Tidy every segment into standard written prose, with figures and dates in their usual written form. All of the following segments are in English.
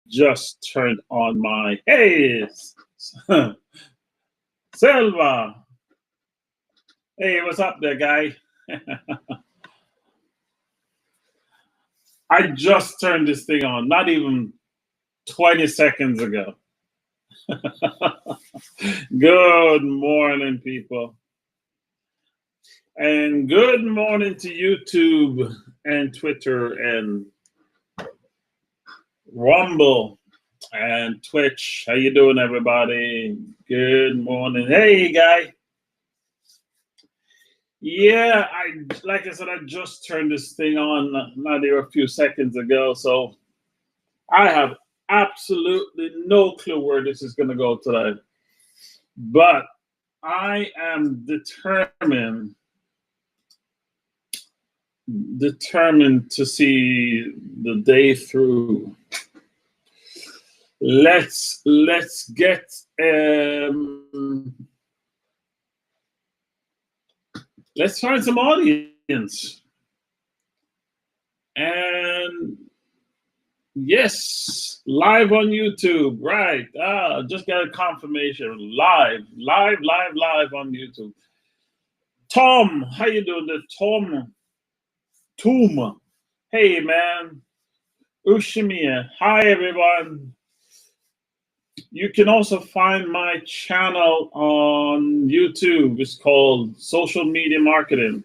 just turned on my hey Silva. Hey, what's up there, guy? I just turned this thing on, not even 20 seconds ago. Good morning, people. And good morning to YouTube and Twitter and Rumble and Twitch. How you doing, everybody? Good morning. Hey, guy. Yeah, like I said, I just turned this thing on not even a few seconds ago, so I have absolutely no clue where this is going to go today. But I am determined to see the day through. Let's get let's find some audience. And yes, live on YouTube, right? Just got a confirmation. Live on YouTube. Tom, how you doing there? Tom. Hey, man. Ushimia. Hi, everyone. You can also find my channel on YouTube. It's called Social Media Marketing.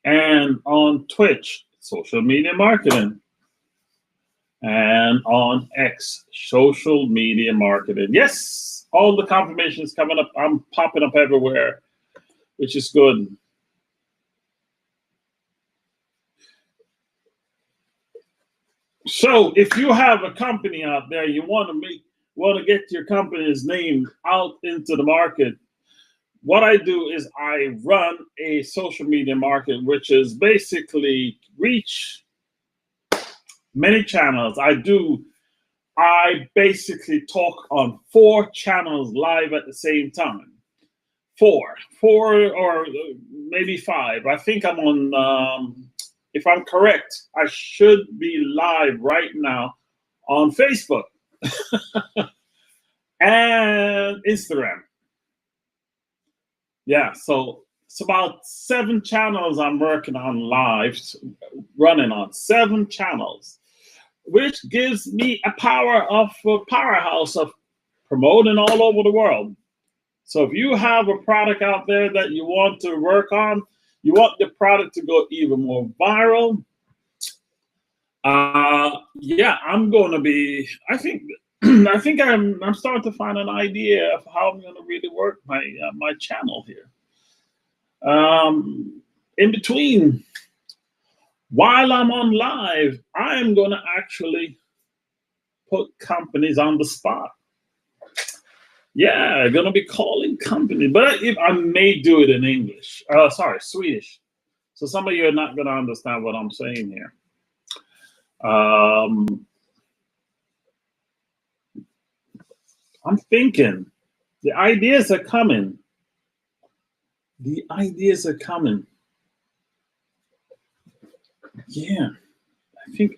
And on Twitch, Social Media Marketing. And on X, Social Media Marketing. Yes, all the confirmations coming up. I'm popping up everywhere, which is good. So if you have a company out there, you want to get your company's name out into the market, what I do is I run a social media market, which is basically reach many channels. I basically talk on 4 channels live at the same time. 4 or maybe 5. I think I'm on, if I'm correct, I should be live right now on Facebook and Instagram. Yeah, so it's about 7 channels I'm working on live, running on 7 channels, which gives me a powerhouse of promoting all over the world. So if you have a product out there that you want to work on, you want the product to go even more viral, yeah, I'm going to be, I think I'm starting to find an idea of how I'm going to really work my channel here. In between, while I'm on live, I'm going to actually put companies on the spot. Yeah, going to be calling companies, but if I may do it in English, Swedish. So some of you are not going to understand what I'm saying here. I'm thinking the ideas are coming. The ideas are coming. Yeah, I think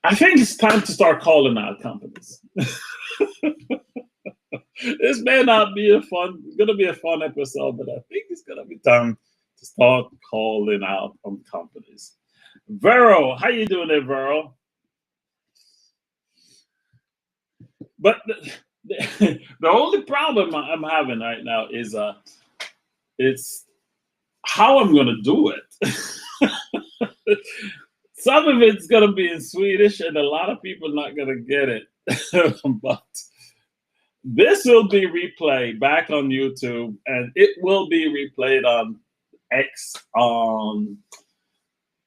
I think it's time to start calling out companies. This may not be gonna be a fun episode, but I think it's gonna be time to start calling out on companies. Vero, how you doing there, Vero? But the only problem I'm having right now is it's how I'm gonna do it. Some of it's gonna be in Swedish, and a lot of people are not gonna get it. But this will be replayed back on YouTube, and it will be replayed on X.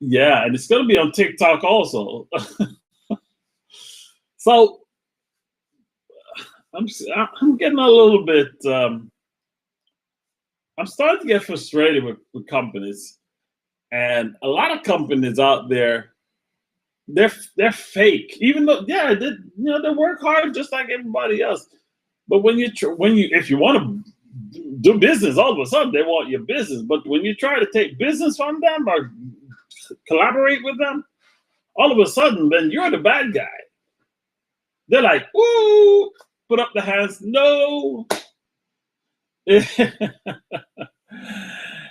Yeah, and it's gonna be on TikTok also. So I'm getting a little bit. I'm starting to get frustrated with companies, and a lot of companies out there, they're fake. Even though, yeah, they work hard just like everybody else. But if you want to do business, all of a sudden they want your business. But when you try to take business from them or collaborate with them, all of a sudden, then you're the bad guy. They're like, woo, put up the hands. No.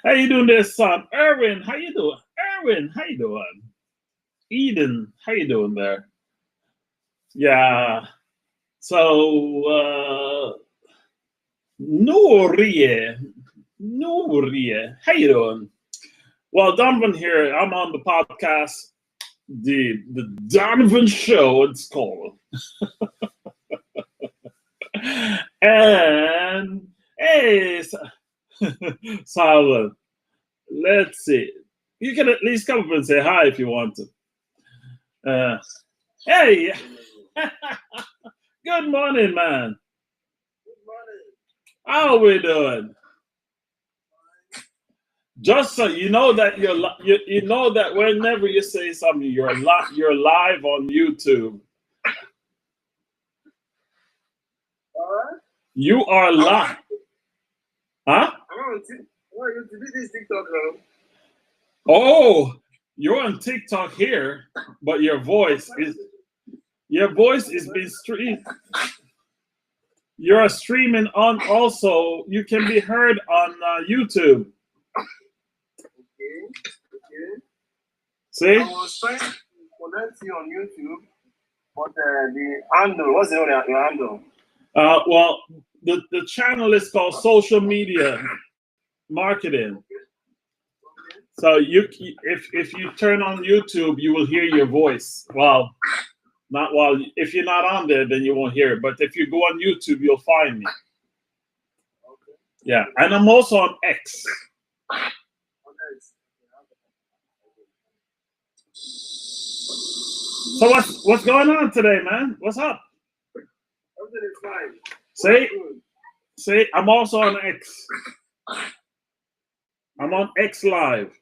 How you doing there, son? Erwin, how you doing? Erwin, how you doing? Eden, how you doing there? Yeah. So, Nurie, how you doing? Well, Donovan here. I'm on the podcast, the Donovan Show. It's called, and hey, Salva, let's see. You can at least come up and say hi if you want to. Hey, good morning, man. Good morning. How are we doing? Just so you know that you know that whenever you say something, you're live on YouTube. You are live. Huh? This is TikTok now. Oh, you're on TikTok here, but your voice is being streamed. You're streaming on also. You can be heard on YouTube. Okay. See? I was trying to connect you on YouTube, but the handle, what's the name of your handle? Well, the channel is called Social Media Marketing. So if you turn on YouTube, you will hear your voice. Well, if you're not on there, then you won't hear it. But if you go on YouTube, you'll find me. Okay. Yeah, and I'm also on X. So what's going on today, man? What's up? Everything is fine. See, I'm also on X. I'm on X Live.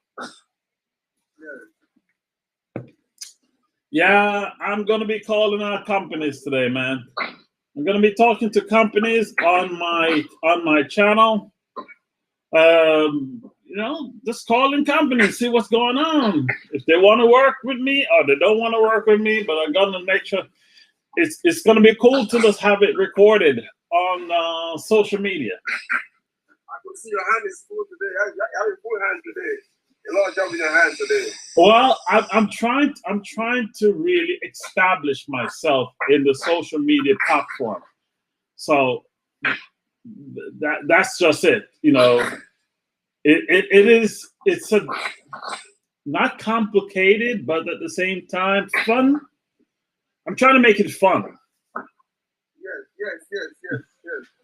Yeah, I'm gonna be calling out companies today, man. I'm gonna be talking to companies on my channel. Just calling companies, see what's going on. If they want to work with me or they don't want to work with me, but I'm gonna make sure it's gonna be cool to just have it recorded on social media. I could see your hand is full today. You have a full hand today. A lot of job in your hands today. Well, I'm trying to really establish myself in the social media platform. So that's just it. You know, it's not complicated, but at the same time fun. I'm trying to make it fun. Yes.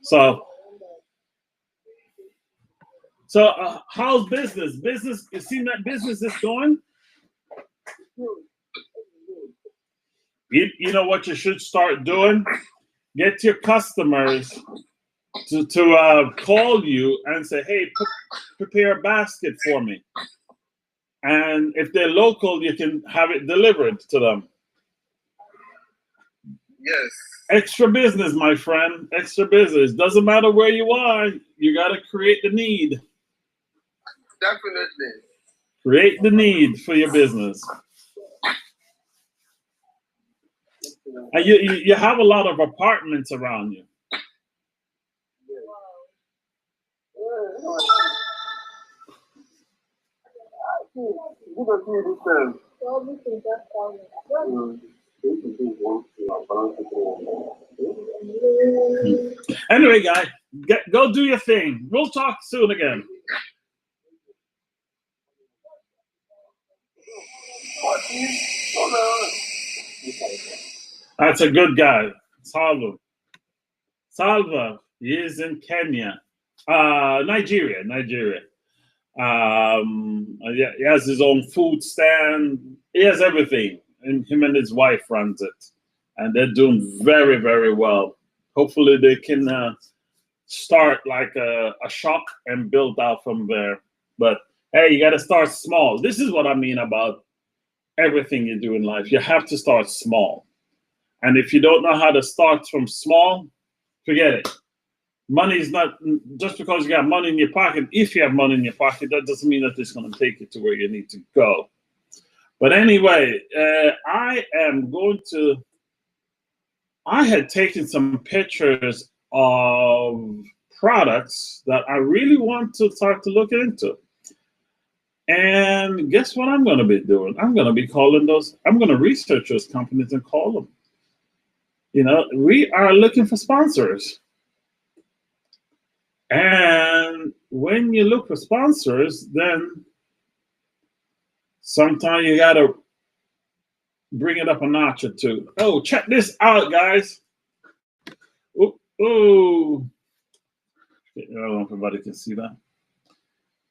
So how's business? You see that business is going? You know what you should start doing? Get your customers to call you and say, hey, prepare a basket for me. And if they're local, you can have it delivered to them. Yes. Extra business, my friend. Extra business. Doesn't matter where you are. You got to create the need. Definitely. Create the need for your business. And you have a lot of apartments around you. Anyway, guys, go do your thing. We'll talk soon again. That's a good guy. Salva. He is in Kenya. Nigeria. He has his own food stand. He has everything. And him and his wife runs it. And they're doing very, very well. Hopefully they can start like a shop and build out from there. But hey, you got to start small. This is what I mean about everything you do in life. You have to start small. And if you don't know how to start from small, forget it. Money is not, just because you got money in your pocket, if you have money in your pocket, that doesn't mean that it's going to take you to where you need to go. But anyway, I had taken some pictures of products that I really want to start to look into. And guess what I'm going to be doing? I'm going to be calling those, I'm going to research those companies and call them. We are looking for sponsors. And when you look for sponsors, then sometimes you got to bring it up a notch or two. Oh, check this out, guys. Oh, I don't know if everybody can see that.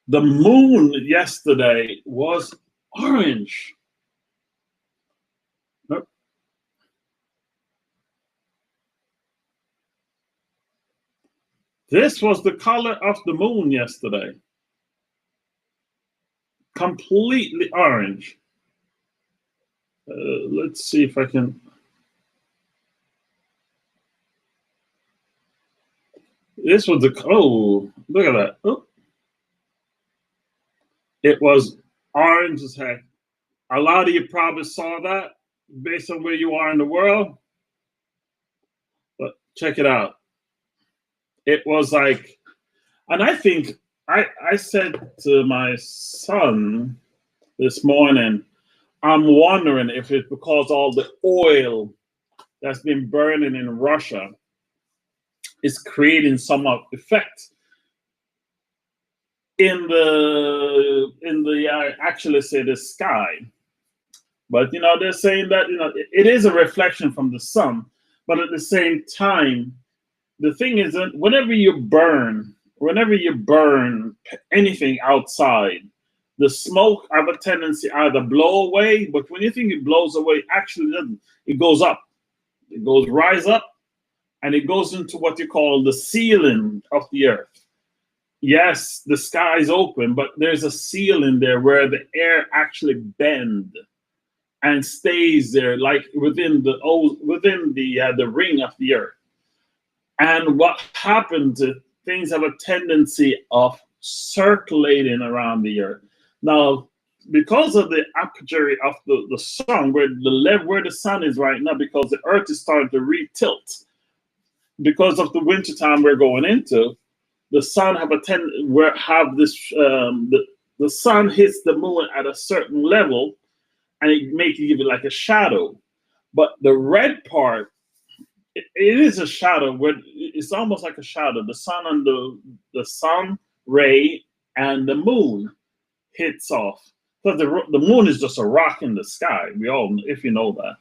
The moon yesterday was orange. Nope. This was the color of the moon yesterday. Completely orange. Let's see if I can. This was oh, look at that. Oh. It was orange as heck. A lot of you probably saw that based on where you are in the world. But check it out. It was like, and I think I said to my son this morning, I'm wondering if it's because all the oil that's been burning in Russia is creating some effect in the actually say the sky. But they're saying that it is a reflection from the sun, but at the same time, the thing is that whenever you burn anything outside, the smoke have a tendency either blow away, but when you think it blows away, actually it doesn't. It goes up. It goes rise up, and it goes into what you call the ceiling of the earth. Yes, the sky is open, but there's a ceiling there where the air actually bends and stays there, like within the ring of the earth. And what happens is things have a tendency of circulating around the earth. Now, because of the aperture of the sun, where the sun is right now, because the earth is starting to retilt, because of the wintertime we're going into, the sun have the sun hits the moon at a certain level, and it makes it give it like a shadow. But the red part, it is a shadow where it's almost like a shadow. The sun and the sun ray and the moon hits off, because the moon is just a rock in the sky. We all, if you know that.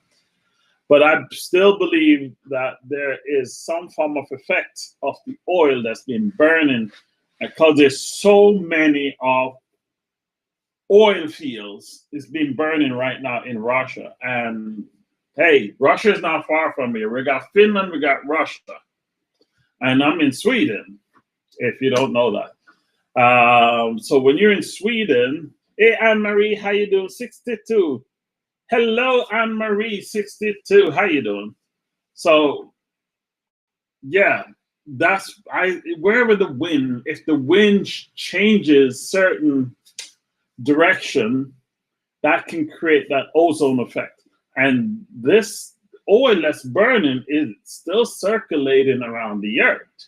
But I still believe that there is some form of effect of the oil that's been burning, because there's so many of oil fields is been burning right now in Russia. And hey, Russia is not far from here. We got Finland, we got Russia, and I'm in Sweden, if you don't know that. So when you're in Sweden, hey, Anne-Marie, how you doing? 62. Hello, Anne-Marie, 62. How you doing? So, yeah, wherever the wind, if the wind changes certain direction, that can create that ozone effect. And this oil that's burning is still circulating around the earth.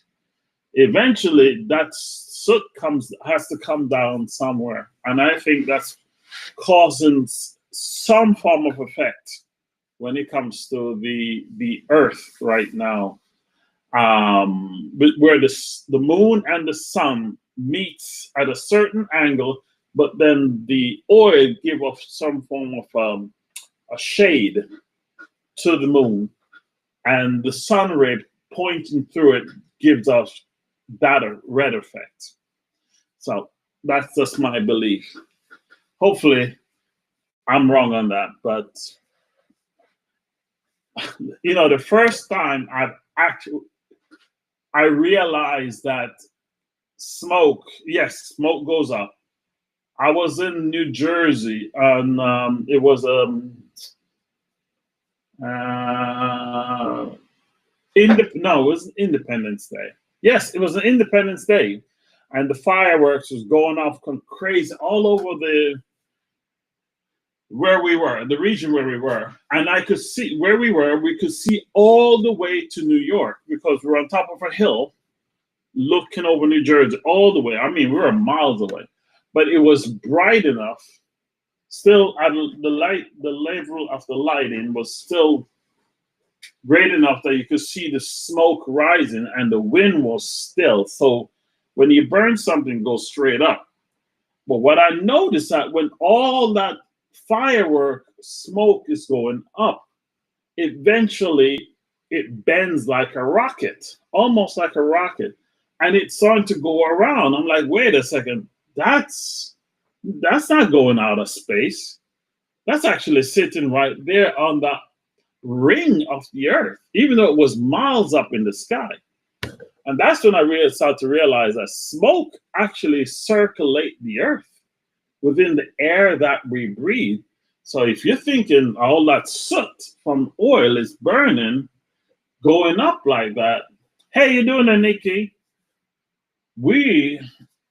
Eventually, that soot has to come down somewhere. And I think that's causing some form of effect when it comes to the earth right now, where the moon and the sun meets at a certain angle, but then the oil give off some form of a shade to the moon, and the sun ray pointing through it gives us that red effect. So that's just my belief. Hopefully I'm wrong on that, but the first time I realized that smoke goes up. I was in New Jersey, and it was it was Independence Day. Yes, it was an Independence Day, and the fireworks was going off crazy all over where we were, the region where we were, and I could see where we were. We could see all the way to New York because we were on top of a hill looking over New Jersey all the way. I mean, we were miles away, but it was bright enough. Still, the level of the lighting was still great enough that you could see the smoke rising, and the wind was still. So when you burn something, it goes straight up. But what I noticed that when all that firework smoke is going up, eventually it bends like a rocket, almost like a rocket, and it's starting to go around. I'm like, wait a second, that's not going out of space. That's actually sitting right there on the ring of the earth, even though it was miles up in the sky. And that's when I really started to realize that smoke actually circulate the earth within the air that we breathe. So if you're thinking all that soot from oil is burning, going up like that, hey, you doing it, Nikki?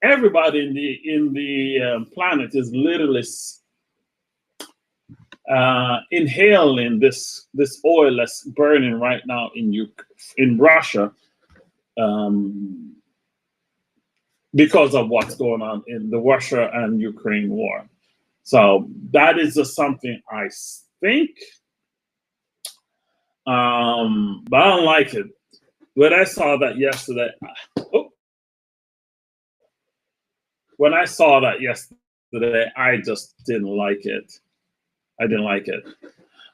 Everybody in the planet is literally inhaling this oil that's burning right now in Russia, because of what's going on in the Russia and Ukraine war. So that is just something I think, but I don't like it. When I saw that yesterday, I just didn't like it. I didn't like it.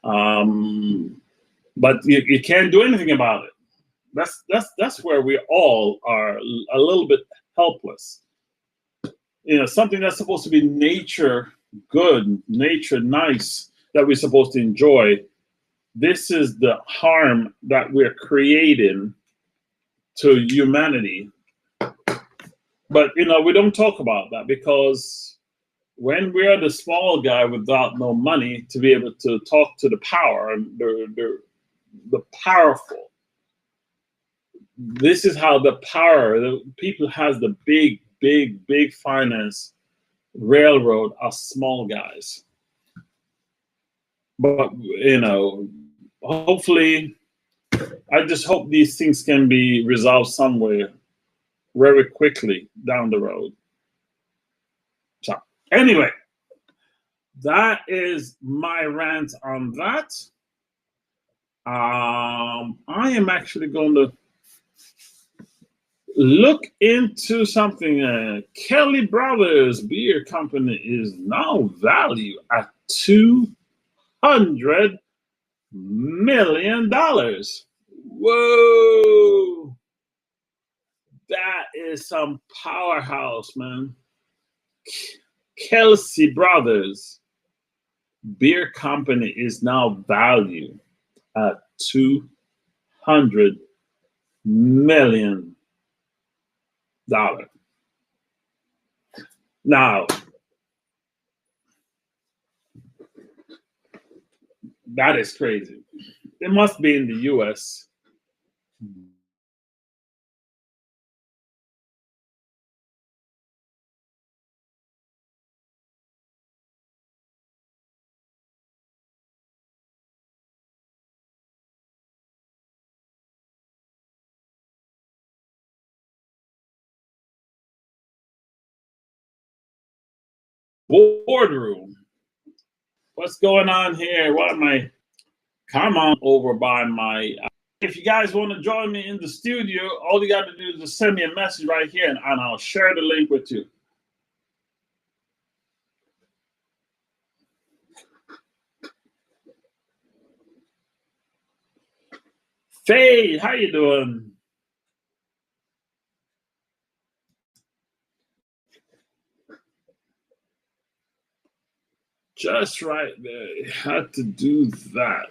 But you can't do anything about it. That's where we all are a little bit helpless. You know, something that's supposed to be nature good, nature nice, that we're supposed to enjoy. This is the harm that we're creating to humanity. But we don't talk about that, because when we're the small guy without no money to be able to talk to the power and the powerful, this is how the people has the big finance railroad us small guys. But hopefully, I just hope these things can be resolved somewhere very quickly down the road. So anyway, that is my rant on that. I am actually going to look into something. Kelly Brothers Beer Company is now valued at $200 million. Whoa! That is some powerhouse, man. Kelsey Brothers Beer Company is now valued at $200 million. Now, that is crazy. It must be in the US. Boardroom. What's going on here? What am I? Come on over by my. If you guys want to join me in the studio, all you got to do is just send me a message right here, and I'll share the link with you. Faye, how you doing? Just right there. Had to do that.